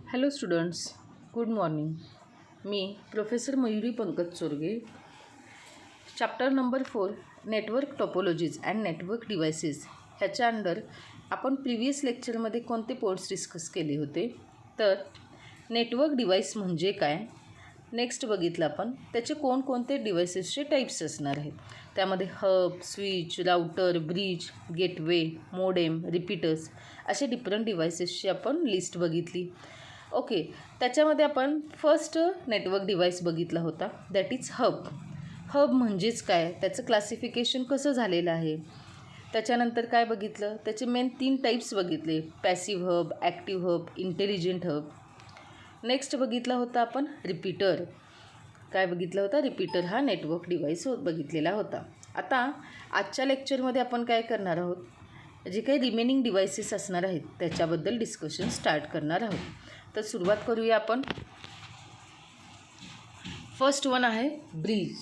Hello students, good morning. Me professor Mayuri Pankaj Chorge. Chapter number 4 network topologies and network devices ह्याच्या under आपण previous लेक्चरमध्ये कोणते points discuss केले होते. तर नेटवर्क डिव्हाइस म्हणजे काय, नेक्स्ट बघितलं आपण त्याचे कोणकोणते डिव्हायसेसचे टाईप्स असणार आहेत. त्यामध्ये hub, switch, router, bridge, gateway, modem, repeaters असे डिफरंट डिव्हायसेसची आपण लिस्ट बघितली. ओके, त्याच्यामध्ये आपण फर्स्ट नेटवर्क डिव्हाइस बघितला होता, दॅट इज हब. हब म्हणजेच काय, त्याचं क्लासिफिकेशन कसं झालेलं आहे. त्याच्यानंतर काय बघितलं, त्याचे मेन 3 टाईप्स बघितले, passive hub, active hub, intelligent hub. Next बघितला होता आपण रिपीटर. काय बघितलं होतं, रिपीटर हा नेटवर्क डिव्हाइस बघितलेला होता. आता आजच्या लेक्चरमध्ये आपण काय करणार आहोत, जे काही रिमेनिंग डिव्हायसेस असणार आहेत त्याच्याबद्दल डिस्कशन स्टार्ट करणार आहोत. तर सुरुवात करूया आपण. फर्स्ट वन आहे ब्रिज.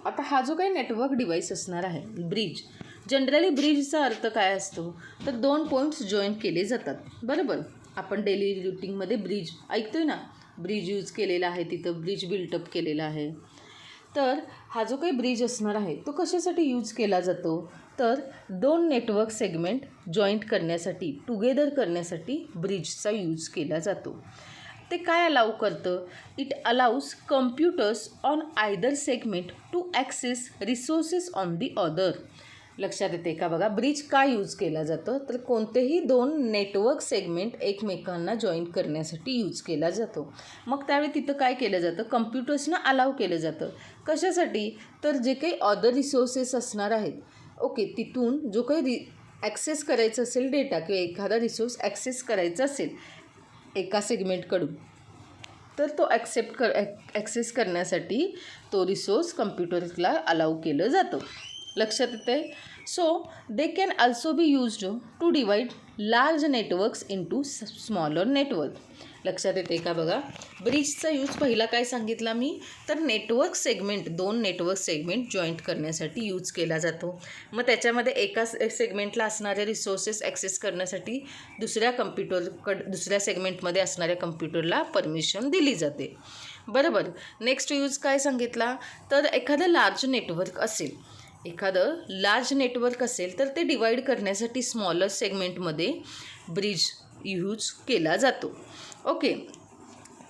आता हा जो काही नेटवर्क डिव्हाइस असणार आहे ब्रिज, जनरली ब्रिजचा अर्थ काय असतो, तर 2 पॉईंट्स जॉईन केले जातात. बरोबर, आपण डेली रुटीनमध्ये ब्रिज ऐकतोय ना, ब्रिज यूज केलेला आहे, तिथं ब्रिज बिल्टअप केलेला आहे. तर हा जो काही ब्रिज असणार आहे तो कशासाठी यूज केला जातो, तर 2 नेटवर्क सेगमेंट जॉईंट करण्यासाठी, टुगेदर करण्यासाठी ब्रिजचा यूज केला जातो. ते काय अलाउ करतं, it allows computers on either segment to access resources on the other. लक्षात येते का बघा, ब्रिज का यूज केला जातो, तर कोणतेही 2 नेटवर्क सेगमेंट एकमेकांना जॉईन करण्यासाठी यूज केला जातो. मग त्यावेळी तिथं काय केलं जातं, कम्प्युटर्सना अलाउ केलं जातं. कशासाठी, तर जे काही अदर रिसोर्सेस असणार आहेत, ओके, तिथून जो काही ॲक्सेस करायचं असेल डेटा किंवा एखादा रिसोर्स ॲक्सेस करायचा असेल एका सेगमेंटकडून, तर तो ॲक्सेस करण्यासाठी तो रिसोर्स कम्प्युटर्सला अलाउ केलं जातं. लक्षात येते. So they can also be used to divide large networks into smaller network. लक्षात येते का बघा, ब्रिजचा यूज पहिला काय सांगितला मी, तर network segment 2 network segment joint करण्यासाठी यूज केला जातो. मग त्याच्यामध्ये एका सेगमेंटला असणारे रिसोर्सेस ॲक्सेस करण्यासाठी दुसऱ्या सेगमेंटमध्ये असणाऱ्या कम्प्युटरला परमिशन दिली जाते. बरोबर. नेक्स्ट यूज काय सांगितला, तर एखादं लार्ज नेटवर्क असेल तर ते डिवाईड करण्यासाठी स्मॉलर सेगमेंटमध्ये ब्रिज यूज केला जातो. ओके,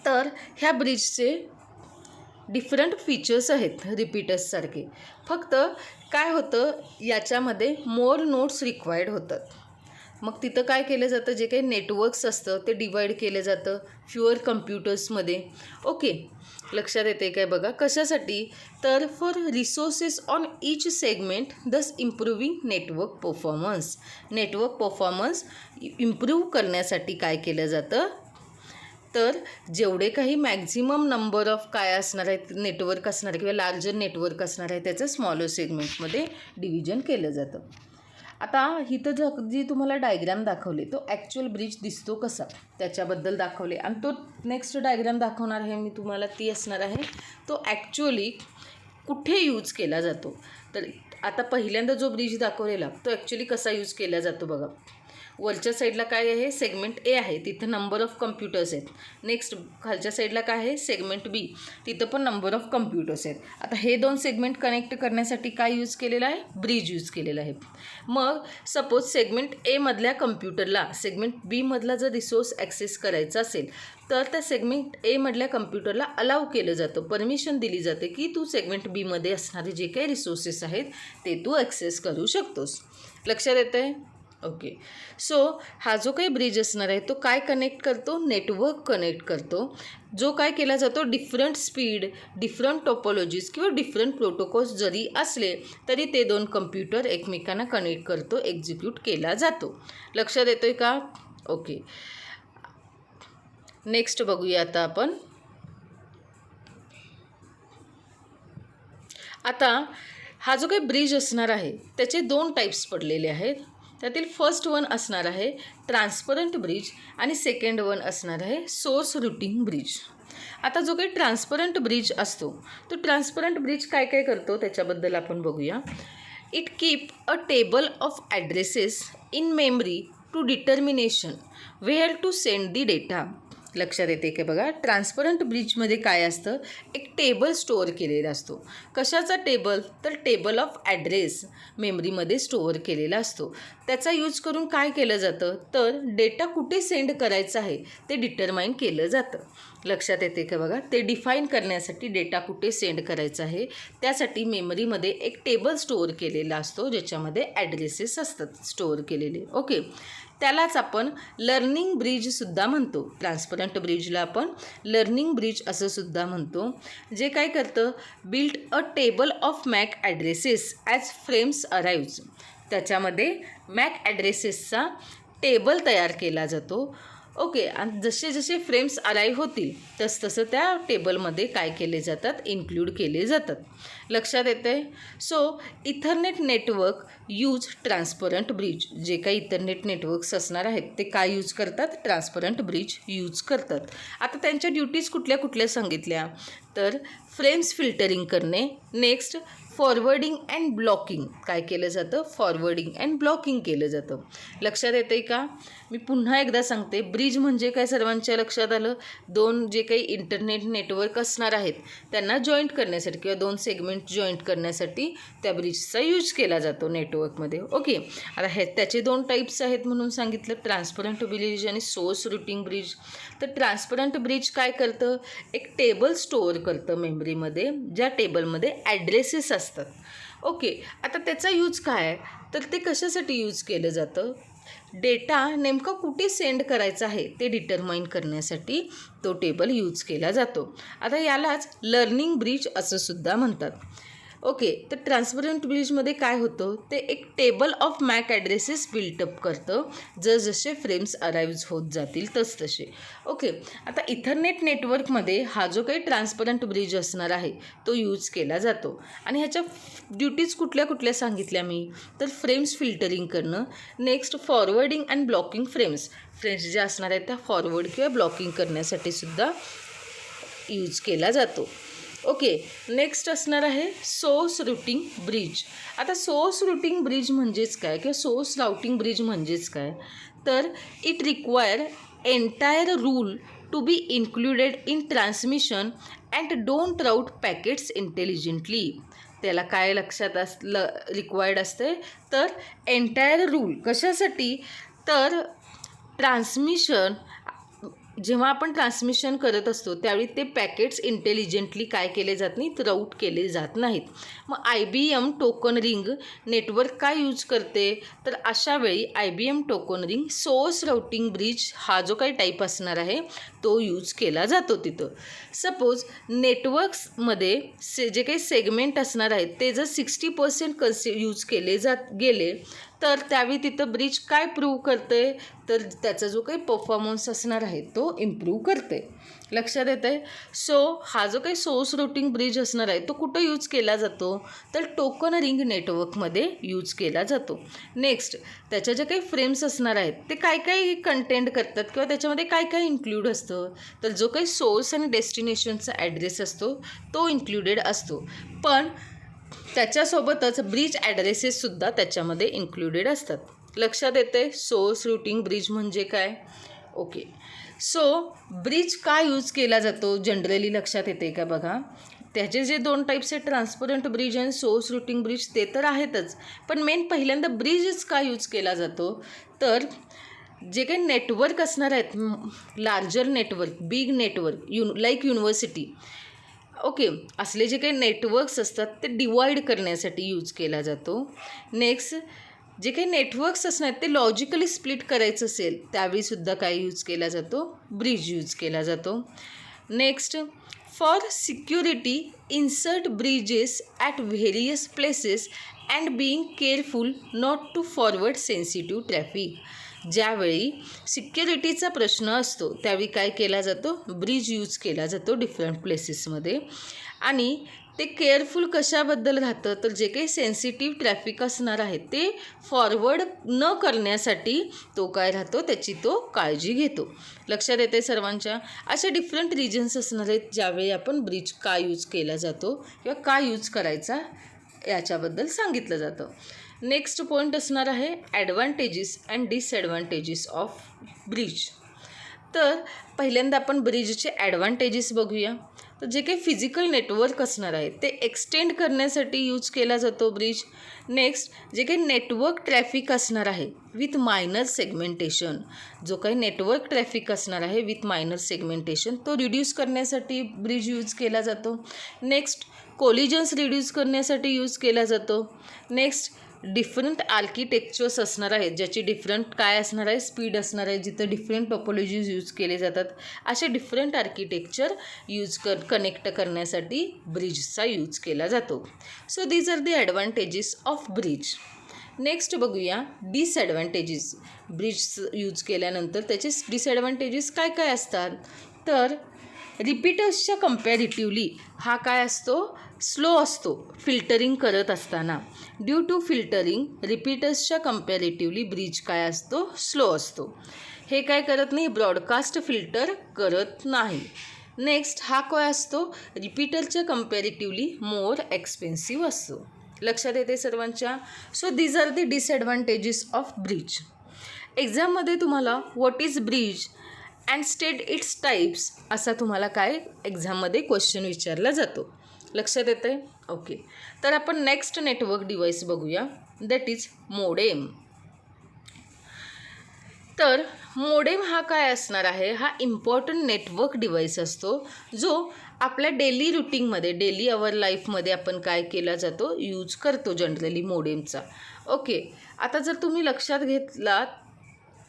तर ह्या ब्रिजचे डिफरंट फीचर्स आहेत रिपीटर्ससारखे. फक्त काय होतं, याच्यामध्ये मोर नोड्स रिक्वायर्ड होतात. मग तिथं काय केलं जातं, जे काही नेटवर्क्स असतं ते डिवाईड केलं जातं फ्युअर कम्प्युटर्समध्ये. ओके, लक्षात येते काय बघा, कशासाठी, तर for resources on each segment, दस इम्प्रूव्हिंग नेटवर्क परफॉर्मन्स इम्प्रूव्ह करण्यासाठी काय केलं जातं, तर जेवढे काही मॅक्झिमम नंबर ऑफ काय असणार आहेत नेटवर्क असणार किंवा लार्जर नेटवर्क असणार आहे त्याचं स्मॉलर सेगमेंटमध्ये डिव्हिजन केलं जातं. आता इथं जी तुम्हाला डायग्राम दाखवले तो ॲक्च्युअल ब्रिज दिसतो कसा त्याच्याबद्दल दाखवले, आणि तो नेक्स्ट डायग्राम दाखवणार आहे मी तुम्हाला, ती असणार आहे तो ॲक्च्युअली कुठे यूज केला जातो. तर आता पहिल्यांदा जो ब्रिज दाखवलेला तो ॲक्च्युअली कसा यूज केला जातो बघा. वरच्या साईडला काय आहे, सेगमेंट ए आहे, तिथं नंबर ऑफ कम्प्युटर्स आहेत. नेक्स्ट खालच्या साईडला काय आहे, सेगमेंट बी, तिथं पण नंबर ऑफ कम्प्युटर्स आहेत. आता हे 2 सेगमेंट कनेक्ट करण्यासाठी काय यूज केलेलं आहे, ब्रिज यूज केलेलं आहे. मग सपोज सेगमेंट ए मधल्या कम्प्युटरला सेगमेंट बी मधला जर रिसोर्स ॲक्सेस करायचा असेल तर त्या सेगमेंट ए मधल्या कम्प्युटरला अलाउ केलं जातं, परमिशन दिली जाते की तू सेगमेंट बीमध्ये असणारे जे काही रिसोर्सेस आहेत ते तू ॲक्सेस करू शकतोस. लक्षात येतं आहे. ओके, सो हा जो काही ब्रिज असणार आहे तो काय कनेक्ट करतो, नेटवर्क कनेक्ट करतो. जो काय केला जातो, डिफरंट स्पीड, डिफरंट टोपोलॉजीज किंवा डिफरंट प्रोटोकॉल्स जरी असले तरी ते 2 कम्प्युटर एकमेकांना कनेक्ट करतो, एक्झिक्यूट केला जातो. लक्षात येतो आहे का. ओके, नेक्स्ट बघूया आता आपण. आता हा जो काही ब्रिज असणार आहे त्याचे 2 टाईप्स पडलेले आहेत. त्यातील फर्स्ट वन असणार आहे ट्रान्सपरंट ब्रिज आणि सेकंड वन असणार आहे सोर्स रूटिंग ब्रिज. आता जो काही ट्रान्सपरंट ब्रिज असतो तो ट्रान्सपरंट ब्रिज काय काय करतो त्याच्याबद्दल आपण बघूया. It keep a table of addresses in memory to determination where to send the data. लक्षात येते की बघा, ट्रान्सपरंट ब्रिजमध्ये काय असतं, एक टेबल स्टोअर केलेला असतो. कशाचा टेबल, तर टेबल ऑफ ॲड्रेस मेमरीमध्ये स्टोअर केलेला असतो. त्याचा यूज करून काय केलं जातं, तर डेटा कुठे सेंड करायचा आहे ते डिटरमाइन केलं जातं. लक्षात येते का बघा, ते डिफाईन करण्यासाठी डेटा कुठे सेंड करायचा आहे त्यासाठी मेमरीमध्ये एक टेबल स्टोअर केलेला असतो, ज्याच्यामध्ये ॲड्रेसेस असतात स्टोअर केलेले. ओके, त्यालाच आपण लर्निंग ब्रिजसुद्धा म्हणतो. ट्रान्सपरंट ब्रिजला आपण लर्निंग ब्रिज असं सुद्धा म्हणतो. जे काय करतं, build a table of MAC addresses as frames arrives. त्याच्यामध्ये मॅक ॲड्रेसेसचा टेबल तयार केला जातो. ओके, आणि जसे जसे फ्रेम्स अराईव्ह होतील तसं त्या टेबलमध्ये काय केले जातात, इन्क्लूड केले जातात. लक्षात येते. So Ethernet network use transparent bridge. जे काही इथरनेट नेटवर्क्स असणार आहेत ते काय यूज करतात, ट्रान्सपरंट ब्रिज यूज करतात. आता त्यांच्या ड्युटीज कुठल्या कुठल्या सांगितल्या, तर फ्रेम्स फिल्टरिंग करणे. Next, forwarding and blocking. काय केलं जातं, फॉरवर्डिंग अँड ब्लॉकिंग केलं जातं. लक्षात येतं आहे का, मी पुन्हा एकदा सांगते. ब्रिज म्हणजे काय सर्वांच्या लक्षात आलं, दोन जे काही इंटरनेट नेटवर्क असणार आहेत त्यांना जॉईंट करण्यासाठी किंवा दोन सेगमेंट जॉईंट करण्यासाठी त्या ब्रिजचा यूज केला जातो नेटवर्कमध्ये. ओके, आता त्याचे दोन टाईप्स आहेत म्हणून सांगितलं, ट्रान्सपरंट ब्रिज आणि सोर्स रूटिंग ब्रिज. तर ट्रान्सपरंट ब्रिज काय करतं, एक टेबल स्टोअर करतं मेमरीमध्ये, ज्या टेबलमध्ये ॲड्रेसेस असतात. ओके, आता त्याचा यूज काय आहे, तर ते कशासाठी यूज केलं जातं, डेटा नेमका कुठे सेंड करायचा आहे ते डिटरमाइन करण्यासाठी तो टेबल यूज केला जातो. आता यालाच लर्निंग ब्रिज असं सुद्धा म्हणतात. ओके, तर ट्रान्सपरंट ब्रिजमध्ये काय होतं, ते एक table of MAC addresses built up करतं जसे फ्रेम्स अराईव्ह होत जातील तसे. ओके, आता इथरनेट नेटवर्कमध्ये हा जो काही ट्रान्सपरंट ब्रिज असणार आहे तो यूज केला जातो. आणि ह्याच्या ड्युटीज कुठल्या कुठल्या सांगितल्या मी, तर फ्रेम्स फिल्टरिंग करणं. Next, forwarding and blocking frames. Frames ज्या असणार आहेत त्या फॉरवर्ड किंवा ब्लॉकिंग करण्यासाठी सुद्धा यूज केला जातो. ओके, नेक्स्ट असणार आहे सोर्स रूटिंग ब्रिज. आता सोर्स रूटिंग ब्रिज म्हणजेच काय किंवा सोर्स राउटिंग ब्रिज म्हणजेच काय, तर it require entire rule to be included in transmission and don't route packets intelligently. त्याला काय लक्षात रिक्वायर्ड असते, तर एंटायर रूल कशासाठी, तर ट्रान्समिशन, जेव्हा आपण ट्रान्समिशन करत असतो त्यावेळी ते पॅकेट्स इंटेलिजंटली काय केले जात नाहीत, राऊट केले जात नाहीत. मग IBM टोकन रिंग नेटवर्क काय यूज करते, तर अशा वेळी IBM token ring source routing bridge हा जो काही टाईप असणार आहे तो यूज केला जातो तिथं. सपोज नेटवर्क्समध्ये जे काही सेगमेंट असणार आहेत ते जर 60% यूज केले गेले तर त्यावेळी तिथं ब्रिज काय प्रूव्ह करते, तर त्याचा जो काही परफॉर्मन्स असणार आहे तो इम्प्रूव्ह करते. लक्षात येतं आहे. सो हा जो काही सोर्स रूटिंग ब्रिज असणार आहे तो कुठं यूज केला जातो, तर टोकन रिंग नेटवर्कमध्ये यूज केला जातो. नेक्स्ट, त्याच्या ज्या काही फ्रेम्स असणार आहेत ते काय काय कंटेंट करतात किंवा त्याच्यामध्ये काय काय इन्क्लूड असतं, तर जो काही सोर्स आणि डेस्टिनेशनचा ॲड्रेस असतो तो इन्क्लुडेड असतो. पण त्याच्यासोबतच ब्रिज ॲड्रेसेससुद्धा त्याच्यामध्ये इन्क्लुडेड असतात. लक्षात येते सोर्स रूटिंग ब्रिज म्हणजे काय. ओके, सो ब्रिज का यूज केला जातो जनरली लक्षात येते का बघा. त्याचे जे दोन टाईप्स आहेत, ट्रान्सपरंट ब्रिज आणि सोर्स रूटिंग ब्रिज, ते तर आहेतच, पण मेन पहिल्यांदा ब्रिजच का यूज केला जातो, तर जे काही नेटवर्क असणार आहेत, larger network, big network, like university, okay, असले जे काही नेटवर्क्स असतात ते डिवाईड करण्यासाठी यूज केला जातो. नेक्स्ट, जे काही नेटवर्क्स असणार ते लॉजिकली स्प्लिट करायचं असेल त्यावेळीसुद्धा काय यूज केला जातो, ब्रिज यूज केला जातो. Next, for security insert bridges at various places and being careful not to forward sensitive traffic. ज्यावेळी सिक्युरिटीचा प्रश्न असतो त्यावेळी काय केला जातो, ब्रिज यूज केला जातो डिफरंट प्लेसेसमध्ये. आणि ते केअरफुल कशाबद्दल राहतं, तर जे काही सेन्सिटिव्ह ट्रॅफिक असणार आहे ते फॉरवर्ड न करण्यासाठी तो काय राहतो, त्याची तो काळजी घेतो. लक्षात येते सर्वांच्या. असे डिफरंट रिजन्स असणार आहेत ज्यावेळी आपण ब्रिज का यूज केला जातो किंवा का यूज करायचा याच्याबद्दल सांगितलं जातं. नेक्स्ट पॉईंट असणार आहे advantages and disadvantages of bridge. तर पहिल्यांदा आपण ब्रिजचे ॲडव्हान्टेजेस बघूया. तर जे काही फिजिकल नेटवर्क असणार आहे ते एक्सटेंड करण्यासाठी यूज केला जातो ब्रिज. नेक्स्ट, जे काही नेटवर्क ट्रॅफिक असणार आहे विथ मायनर सेगमेंटेशन, जो काही नेटवर्क ट्रॅफिक असणार आहे विथ मायनर सेगमेंटेशन तो रिड्यूस करण्यासाठी ब्रिज यूज केला जातो. नेक्स्ट, कोलिजन्स रिड्यूस करण्यासाठी यूज केला जातो. नेक्स्ट, डिफरंट आर्किटेक्चर्स असणार आहेत ज्याची डिफरंट काय असणार आहे, स्पीड असणार आहे, जिथं डिफरंट टोपोलॉजीज यूज केले जातात. असे डिफरंट आर्किटेक्चर कनेक्ट करण्यासाठी ब्रिजचा यूज केला जातो. So these are the advantages of bridge. Next बघूया डिसॲडव्हान्टेजेस. ब्रिज यूज केल्यानंतर त्याचे डिसॲडव्हान्टेजेस काय काय असतात. तर रिपीटर्सच्या कम्पॅरिटिव्हली हा काय असतो, स्लो असतो फिल्टरिंग करत असताना. ड्यू टू फिल्टरिंग रिपीटर्सच्या कम्पॅरिटिव्हली ब्रिज काय असतो, स्लो असतो. हे काय करत नाही, ब्रॉडकास्ट फिल्टर करत नाही. नेक्स्ट, हा काय असतो, रिपीटरच्या कम्पॅरिटिव्हली मोर एक्सपेन्सिव्ह असतो. लक्षात येते सर्वांच्या. So these are the disadvantages of bridge. एक्झाममध्ये तुम्हाला what is bridge and state its types असा तुम्हाला काय एक्झाममध्ये क्वेश्चन विचारला जातो. लक्षात येतं आहे. ओके, तर आपण नेक्स्ट नेटवर्क डिव्हाइस बघूया, दॅट इज मोडेम. तर मोडेम हा काय असणार आहे, हा इम्पॉर्टंट नेटवर्क डिव्हाइस असतो जो आपल्या डेली रुटीनमध्ये, डेली अवर लाईफमध्ये आपण काय केला जातो, यूज करतो जनरली मोडेमचा. ओके, आता जर तुम्ही लक्षात घेतलात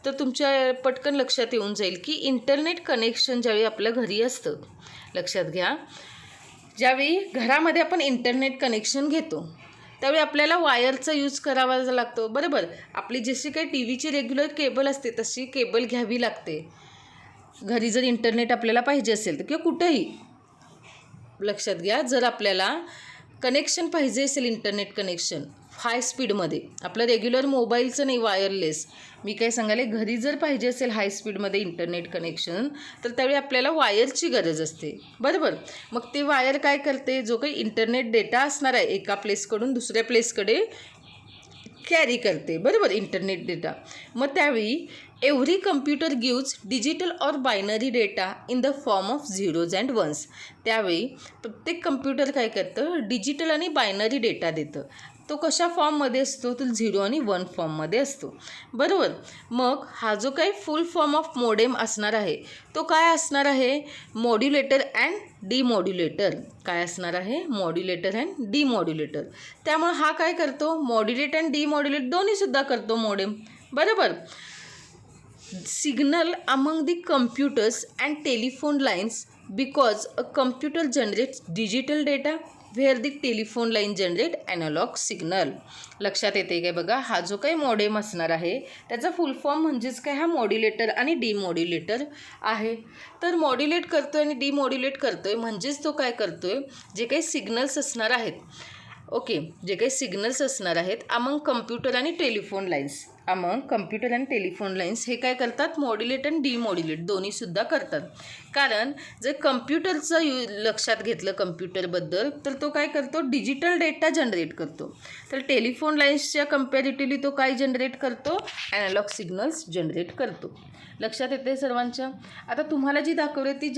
तर तुमच्या पटकन लक्षात येऊन जाईल की इंटरनेट कनेक्शन ज्यावेळी आपल्या घरी असतं, लक्षात घ्या, ज्यावेळी घरामध्ये आपण इंटरनेट कनेक्शन घेतो त्यावेळी आपल्याला वायरचा यूज करावा लागतो, बरोबर. आपली जशी काही टी व्हीची रेग्युलर केबल असते तशी केबल घ्यावी लागते घरी जर इंटरनेट आपल्याला पाहिजे असेल तर, किंवा कुठंही. लक्षात घ्या, जर आपल्याला कनेक्शन पाहिजे असेल इंटरनेट कनेक्शन हाय स्पीडमध्ये, आपलं रेग्युलर मोबाईलचं नाही, वायरलेस, मी काय सांगायला, घरी जर पाहिजे असेल हाय स्पीडमध्ये इंटरनेट कनेक्शन तर त्यावेळी आपल्याला वायरची गरज असते, बरोबर. मग ते वायर काय करते, जो काही इंटरनेट डेटा असणार आहे एका प्लेसकडून दुसऱ्या प्लेसकडे कॅरी करते, बरोबर, इंटरनेट डेटा. मग त्यावेळी every computer gives digital or binary data in the form of zeros and ones. त्यावेळी प्रत्येक कम्प्युटर काय करतं, डिजिटल आणि बायनरी डेटा देतं. तो कशा फॉर्ममध्ये असतो, तर 0 आणि 1 फॉर्ममध्ये असतो, बरोबर. मग हा जो काही फुल फॉर्म ऑफ मोडेम असणार आहे तो काय असणार आहे, मॉड्युलेटर अँड डिमॉड्युलेटर. काय असणार आहे, मॉड्युलेटर अँड डिमॉड्युलेटर. त्यामुळे हा काय करतो, मॉड्युलेट अँड डिमॉड्युलेट दोन्हीसुद्धा करतो मोडेम, बरोबर. Signal among the computers and telephone lines because a computer generates digital data where the telephone line generate analog signal. लक्षात येते काय बघा, हा जो काही मॉडेम असणार आहे त्याचा फुल फॉर्म म्हणजेच काय, हा मॉड्युलेटर आणि डिमॉड्युलेटर आहे. तर मॉड्युलेट करतो आहे आणि डिमॉड्युलेट करतो आहे म्हणजेच तो काय करतो आहे, जे काही सिग्नल्स असणार आहेत, ओके, जे काही सिग्नल्स असणार आहेत अमंग कम्प्युटर आणि टेलिफोन लाईन्स, अमंग कम्प्युटर आणि टेलिफोन लाईन्स हे काय करतात, मॉड्युलेट आणि डिमॉड्युलेट दोन्हीसुद्धा करतात. कारण जर कम्प्युटरचं लक्षात घेतलं कम्प्युटरबद्दल तर तो काय करतो, डिजिटल डेटा जनरेट करतो. तर टेलिफोन लाईन्सच्या कम्पॅरिटिव्हली तो काय जनरेट करतो, ॲनालॉग सिग्नल्स जनरेट करतो. लक्षात येते सर्वांच्या. आता तुम्हाला जी दाखवले ती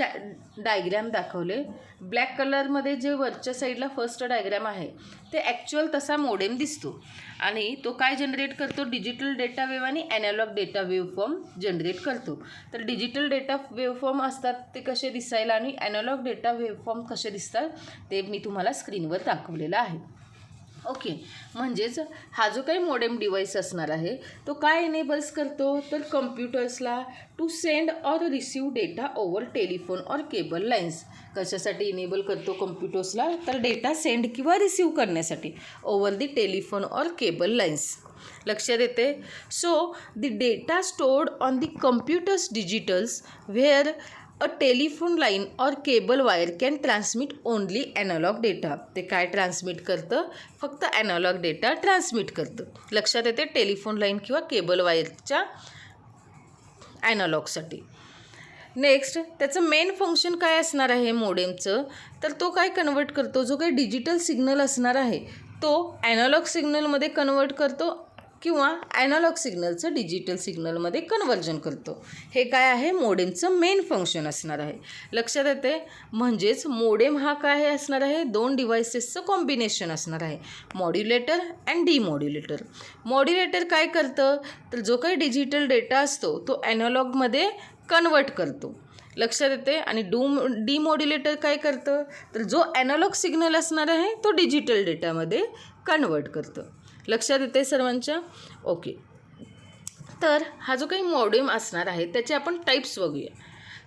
डायग्रॅम दाखवले, ब्लॅक कलरमध्ये जे वरच्या साईडला फर्स्ट डायग्रॅम आहे ते ॲक्च्युअल तसा मोडेम दिसतो आणि तो काय जनरेट करतो, डिजिटल डेटा वेव्ह आणि analog data wave form generate करतो. तर डिजिटल डेटा वेव्ह फॉर्म असतात ते कसे दिसायला आणि ॲनालॉग डेटा वेव्ह फॉर्म कसे दिसतात ते मी तुम्हाला स्क्रीनवर दाखवलेलं आहे. ओके, म्हणजेच हा जो काही मोडेम डिव्हाइस असणार आहे तो काय एनेबल्स करतो, तर कम्प्युटर्सला to send or receive data over telephone or cable lines. कशासाठी इनेबल करतो कम्प्युटर्सला, तर डेटा सेंड किंवा रिसीव करण्यासाठी over the telephone or cable lines. लक्षात येते. So the data stored on the computers digitals where a telephone line or cable wire can transmit only analog data. ते काय ट्रान्समिट करतं, फक्त ॲनालॉग डेटा ट्रान्समिट करतं. लक्षात येते, टेलिफोन लाईन किंवा केबल वायरच्या ॲनालॉगसाठी. नेक्स्ट, त्याचं मेन फंक्शन काय असणार आहे मोडेमचं, तर तो काय कन्वर्ट करतो, जो काही डिजिटल सिग्नल असणार आहे तो ॲनालॉग सिग्नलमध्ये कन्वर्ट करतो किंवा ॲनालॉग सिग्नलचं डिजिटल सिग्नलमध्ये कन्व्हर्जन करतो. हे काय आहे, मोडेमचं मेन फंक्शन असणार आहे. लक्षात येते. म्हणजेच मोडेम हा काय असणार आहे, दोन डिव्हायसेसचं कॉम्बिनेशन असणार आहे, मॉड्युलेटर अँड डिमॉड्युलेटर. मॉड्युलेटर काय करतं, तर जो काही डिजिटल डेटा असतो तो ॲनालॉगमध्ये कन्वर्ट करतो. लक्षात येते. आणि डिमॉड्युलेटर काय करतं, तर जो ॲनालॉग सिग्नल असणार आहे तो डिजिटल डेटामध्ये कन्वर्ट करतं. लक्षात येते सर्वांच्या. ओके. तर हा जो काही मॉडेम असणार आहे त्याचे आपण टाईप्स बघूया.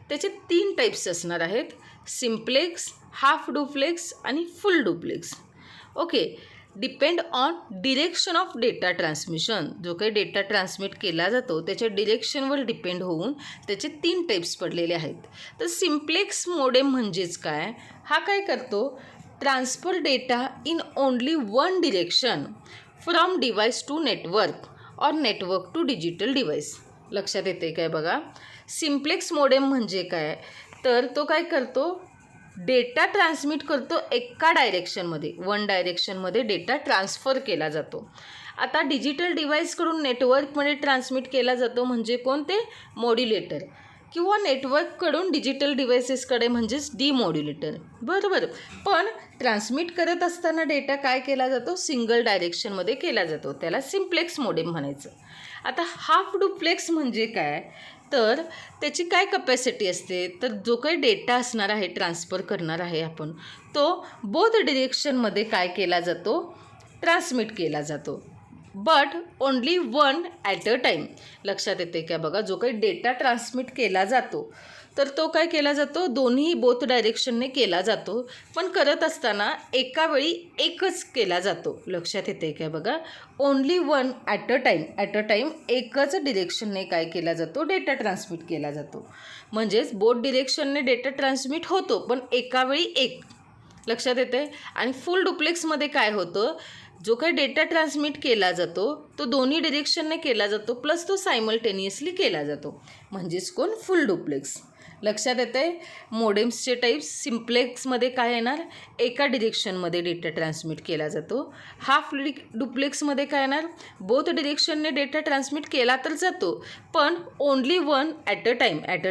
त्याचे 3 टाईप्स असणार आहेत, सिम्प्लेक्स, हाफ डुप्लेक्स आणि फुल duplex. Okay. Depend on direction of data transmission. जो काही डेटा ट्रान्समिट केला जातो त्याच्या डिरेक्शनवर डिपेंड होऊन त्याचे 3 टाईप्स पडलेले आहेत. तर सिम्प्लेक्स मॉडेम म्हणजेच काय, हा काय करतो, transfer data in only one direction from device to network और नेटवर्क टू डिजिटल डिव्हाइस. लक्षात येते काय बघा. सिम्प्लेक्स मॉडेम म्हणजे काय, तर तो काय करतो, डेटा ट्रान्समिट करतो एका डायरेक्शनमध्ये, वन डायरेक्शनमध्ये डेटा ट्रान्सफर केला जातो. आता डिजिटल डिव्हाइसकडून नेटवर्कमध्ये ट्रान्समिट केला जातो म्हणजे कोणते, मॉड्युलेटर, किंवा नेटवर्ककडून डिजिटल डिव्हाइसेसकडे म्हणजेच डिमॉड्युलेटर. बरोबर. पण ट्रान्समिट करत असताना डेटा काय केला जातो, सिंगल डायरेक्शनमध्ये केला जातो, त्याला सिम्प्लेक्स मॉडेम म्हणायचं. आता हाफ डुप्लेक्स म्हणजे काय, तर त्याची काय कपॅसिटी असते, तर जो काही डेटा असणार आहे ट्रान्सफर करणार आहे आपण, तो बोथ डिरेक्शनमध्ये काय केला जातो, ट्रान्समिट केला जातो, but only one at a time. लक्षात येते काय बघा. जो काही डेटा ट्रान्समिट केला जातो तर तो काय केला जातो, दोन्ही बोथ डायरेक्शनने केला जातो, पण करत असताना एका वेळी एकच केला जातो. लक्षात येते काय बघा. Only one at a time एकच डिरेक्शनने काय केला जातो, डेटा ट्रान्समिट केला जातो. म्हणजेच बोथ डिरेक्शनने डेटा ट्रान्समिट होतो पण एका वेळी एक. लक्षात येते. आणि फुल डुप्लेक्समध्ये काय होतं, जो काही डेटा ट्रान्समिट केला जातो तो दोन्ही डिरेक्शनने केला जातो प्लस तो सायमल्टेनियसली केला जातो, म्हणजेच कोण, फुल डुप्लेक्स. लक्षात येते. मोडेम्सचे टाईप्स, सिम्प्लेक्समध्ये काय येणार, एका डिरेक्शनमध्ये डेटा ट्रान्समिट केला जातो. हाफ डुप्लेक्समध्ये काय येणार, बोथ डिरेक्शनने डेटा ट्रान्समिट केला तर जातो पण only one at a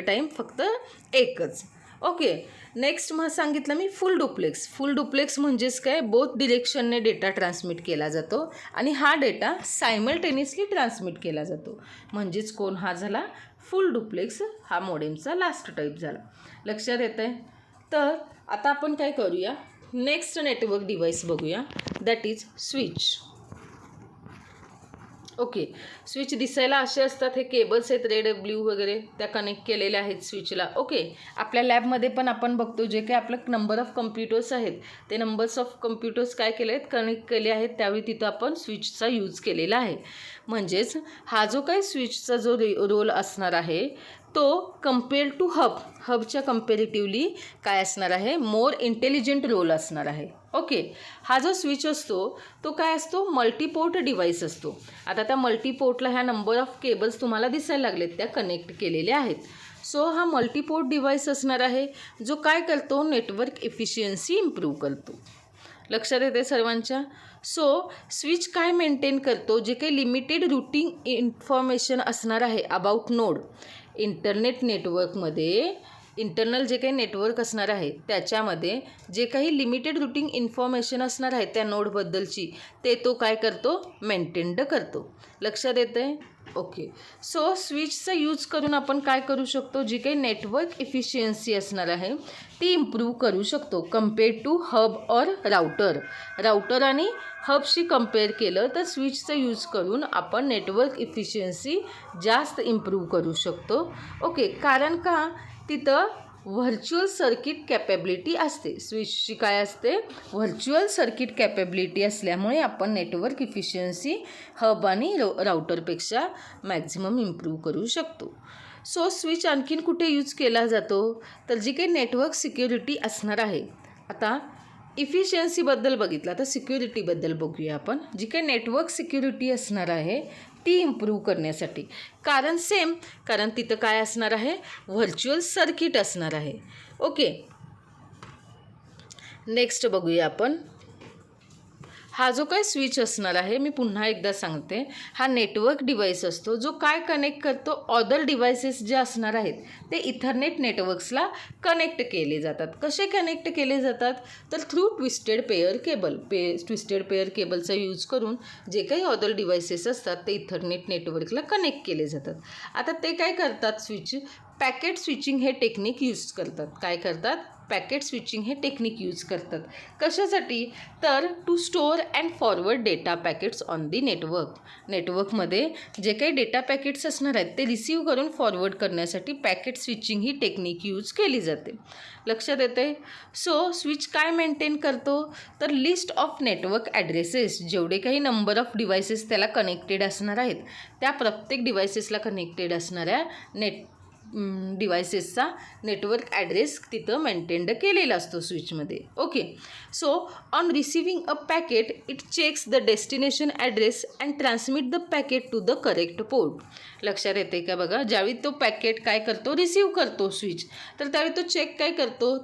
time फक्त एकच. ओके. नेक्स्ट मग सांगितलं मी फुल डुप्लेक्स. फुल डुप्लेक्स म्हणजेच काय, बोथ डिरेक्शनने डेटा ट्रान्समिट केला जातो आणि हा डेटा सायमल्टेनियसली ट्रान्समिट केला जातो, म्हणजेच कोण, हा झाला फुल डुप्लेक्स. हा मॉडेमचा लास्ट टाईप झाला. लक्षात येतं आहे. तर आता आपण काय करूया, नेक्स्ट नेटवर्क डिव्हाइस बघूया, that is switch. Okay. Switch दिसायला असे असतात, हे केबल्स आहेत रेड ब्ल्यू वगैरे, त्या कनेक्ट केलेल्या आहेत स्विचला. ओके. आपल्या लॅबमध्ये पण आपण बघतो जे काही आपलं नंबर ऑफ कम्प्युटर्स आहेत ते नंबर्स ऑफ कम्प्युटर्स काय केले आहेत, कनेक्ट केले आहेत, त्यावेळी तिथं आपण स्विचचा यूज केलेला आहे. म्हणजेच हा जो काही स्विचचा जो रोल असणार आहे तो कम्पेअर टू हबच्या कम्पेरेटिव्हली काय असणार आहे, मोर इंटेलिजंट रोल असणार आहे. ओके. हा जो स्विच असतो तो काय असतो, मल्टीपोर्ट डिव्हाइस असतो. आता त्या मल्टीपोर्टला ह्या नंबर ऑफ केबल्स तुम्हाला दिसायला लागलेत, त्या कनेक्ट केलेल्या आहेत. सो हा मल्टीपोर्ट डिव्हाइस असणार आहे जो काय करतो, नेटवर्क इफिशियन्सी इम्प्रूव्ह करतो. लक्षात येते सर्वांच्या. सो स्विच काय मेंटेन करतो, जे काही लिमिटेड रूटिंग इन्फॉर्मेशन असणार आहे अबाउट नोड. इंटरनेट नेटवर्कमध्ये इंटरनल जे काही नेटवर्क असणार आहे त्याच्यामध्ये जे काही लिमिटेड रूटिंग इन्फॉर्मेशन असणार आहे त्या नोडबद्दलची, ते तो काय करतो, मेंटेन्ड करतो. लक्षात येतं आहे. ओके. सो स्विचचा यूज करून आपण काय करू शकतो, जी काही नेटवर्क इफिशियन्सी असणार आहे ती इम्प्रूव्ह करू शकतो कम्पेअर टू हब और राउटर आणि हबशी कम्पेअर केलं तर स्विचचा यूज करून आपण नेटवर्क इफिशियन्सी जास्त इम्प्रूव्ह करू शकतो. ओके. कारण का, तिथं व्हर्च्युअल सर्किट कॅपेबिलिटी असते. स्विचची काय असते, व्हर्च्युअल सर्किट कॅपेबिलिटी असल्यामुळे आपण नेटवर्क इफिशियन्सी हब आणि राउटरपेक्षा मॅक्झिमम इम्प्रूव्ह करू शकतो. सो स्विच आणखीन कुठे यूज केला जातो, तर जी काही नेटवर्क सिक्युरिटी असणार आहे. आता इफिशियन्सीबद्दल बघितलं, आता सिक्युरिटीबद्दल बघूया आपण. जी काही नेटवर्क सिक्युरिटी असणार आहे ती इम्प्रूव्ह करण्यासाठी, कारण तिथं काय असणार आहे, व्हर्च्युअल सर्किट असणार आहे. ओके. नेक्स्ट बघूया आपण. हा जो काही स्विच असणार आहे, मी पुन्हा एकदा सांगते, हा नेटवर्क डिव्हाइस असतो जो काय कनेक्ट करतो, अदर डिव्हायसेस जे असणार आहेत ते इथरनेट नेटवर्क्सला कनेक्ट केले जातात. कसे कनेक्ट केले जातात, तर through twisted pair cable. Twisted pair केबलचा यूज करून जे काही अदर डिव्हायसेस असतात ते इथरनेट नेटवर्कला कनेक्ट केले जातात. आता ते काय करतात, स्विच पॅकेट स्विचिंग हे टेक्निक यूज करतात. काय करतात, पॅकेट स्विचिंग हे टेक्निक यूज करतात. कशासाठी, तर to store and forward data packets on the network. नेटवर्कमध्ये जे काही डेटा पॅकेट्स असणार आहेत ते रिसीव करून फॉरवर्ड करण्यासाठी पॅकेट स्विचिंग ही टेक्निक यूज केली जाते. लक्षात येते. सो स्विच काय मेंटेन करतो, तर लिस्ट ऑफ नेटवर्क ॲड्रेसेस, जेवढे काही नंबर ऑफ डिव्हायसेस त्याला कनेक्टेड असणार आहेत त्या प्रत्येक डिव्हायसेसला कनेक्टेड असणाऱ्या डिव्हायसेसचा नेटवर्क ॲड्रेस तिथं मेंटेन्ड केलेला असतो स्विचमध्ये. Okay. So on receiving a packet it checks the destination address and transmit the packet to the correct port. लक्षात येते का बघा, ज्यावेळी तो पॅकेट काय करतो, रिसीव करतो स्विच, तर त्यावेळी तो चेक काय करतो,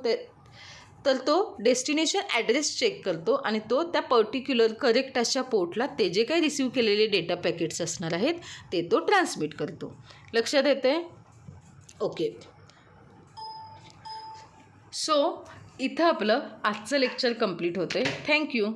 तर तो डेस्टिनेशन ॲड्रेस चेक करतो आणि तो त्या पर्टिक्युलर करेक्ट अशा पोर्टला ते जे काही रिसीव केलेले डेटा पॅकेट्स असणार आहेत ते तो ट्रान्समिट करतो. लक्षात येते. ओके. सो इथं आपलं आजचं लेक्चर कंप्लीट होते. थँक्यू.